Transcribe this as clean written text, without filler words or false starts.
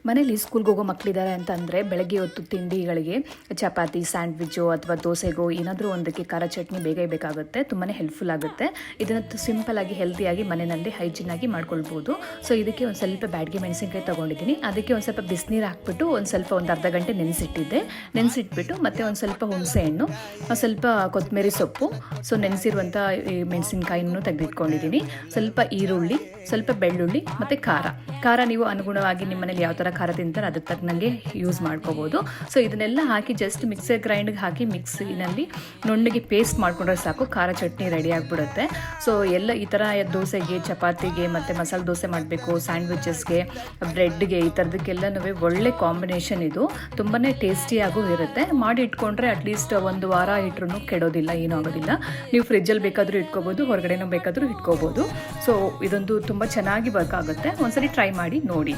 ಮನೇಲಿ ಸ್ಕೂಲ್ಗೆ ಹೋಗೋ ಮಕ್ಕಳಿದ್ದಾರೆ ಅಂತಂದರೆ ಬೆಳಗ್ಗೆ ಹೊತ್ತು ತಿಂಡಿಗಳಿಗೆ ಚಪಾತಿ ಸ್ಯಾಂಡ್ವಿಚ್ಚು ಅಥವಾ ದೋಸೆಗೋ ಏನಾದರೂ ಒಂದಕ್ಕೆ ಖಾರ ಚಟ್ನಿ ಬೇಗ ಬೇಕಾಗುತ್ತೆ, ತುಂಬಾ ಹೆಲ್ಪ್ಫುಲ್ ಆಗುತ್ತೆ. ಇದನ್ನು ಸಿಂಪಲಾಗಿ ಹೆಲ್ತಿಯಾಗಿ ಮನೆಯಲ್ಲಿ ಹೈಜಿನಾಗಿ ಮಾಡ್ಕೊಳ್ಬೋದು. ಸೊ ಇದಕ್ಕೆ ಒಂದು ಸ್ವಲ್ಪ ಬ್ಯಾಡಗಿ ಮೆಣಸಿನ್ಕಾಯಿ ತೊಗೊಂಡಿದ್ದೀನಿ. ಅದಕ್ಕೆ ಒಂದು ಸ್ವಲ್ಪ ಬಿಸಿನೀರು ಹಾಕ್ಬಿಟ್ಟು ಒಂದು ಅರ್ಧ ಗಂಟೆ ನೆನೆಸಿಟ್ಬಿಟ್ಟು ಮತ್ತು ಒಂದು ಸ್ವಲ್ಪ ಹುಣಸೆ ಹಣ್ಣು, ಸ್ವಲ್ಪ ಕೊತ್ತಂಬರಿ ಸೊಪ್ಪು, ಸೊ ನೆನೆಸಿರುವಂಥ ಈ ಮೆಣಸಿನ್ಕಾಯಿನೂ ತೆಗೆದಿಟ್ಕೊಂಡಿದ್ದೀನಿ. ಸ್ವಲ್ಪ ಈರುಳ್ಳಿ, ಸ್ವಲ್ಪ ಬೆಳ್ಳುಳ್ಳಿ ಮತ್ತು ಖಾರ ನೀವು ಅನುಗುಣವಾಗಿ ನಿಮ್ಮ ಮನೇಲಿ ಯಾವ ಥರ ಖಾರ ತಿಂತಾರೆ ಅದಕ್ಕೆ ತಕ್ಕನಂಗೆ ಯೂಸ್ ಮಾಡ್ಕೋಬೋದು. ಸೊ ಇದನ್ನೆಲ್ಲ ಹಾಕಿ ಜಸ್ಟ್ ಮಿಕ್ಸರ್ ಗ್ರೈಂಡ್ಗೆ ಹಾಕಿ ಮಿಕ್ಸಿನಲ್ಲಿ ನುಣ್ಣಗೆ ಪೇಸ್ಟ್ ಮಾಡ್ಕೊಂಡ್ರೆ ಸಾಕು, ಖಾರ ಚಟ್ನಿ ರೆಡಿ ಆಗಿಬಿಡುತ್ತೆ. ಸೊ ಎಲ್ಲ ಈ ಥರ ದೋಸೆಗೆ, ಚಪಾತಿಗೆ ಮತ್ತು ಮಸಾಲೆ ದೋಸೆ ಮಾಡಬೇಕು, ಸ್ಯಾಂಡ್ವಿಚಸ್ಗೆ, ಬ್ರೆಡ್ಗೆ, ಈ ಥರದಕ್ಕೆಲ್ಲನೂ ಒಳ್ಳೆ ಕಾಂಬಿನೇಷನ್. ಇದು ತುಂಬಾ ಟೇಸ್ಟಿಯಾಗೂ ಇರುತ್ತೆ. ಮಾಡಿ ಇಟ್ಕೊಂಡ್ರೆ ಅಟ್ಲೀಸ್ಟ್ ಒಂದು ವಾರ ಇಟ್ಟರು ಕೆಡೋದಿಲ್ಲ, ಏನೂ ಆಗೋದಿಲ್ಲ. ನೀವು ಫ್ರಿಜ್ಜಲ್ಲಿ ಬೇಕಾದರೂ ಇಟ್ಕೋಬೋದು, ಹೊರಗಡೆನೂ ಬೇಕಾದರೂ ಇಟ್ಕೋಬೋದು. ಸೊ ಇದೊಂದು ತುಂಬ ಚೆನ್ನಾಗಿ ವರ್ಕ್ ಆಗುತ್ತೆ. ಒಂದ್ಸರಿ ಟ್ರೈ ಮಾಡಿ ನೋಡಿ.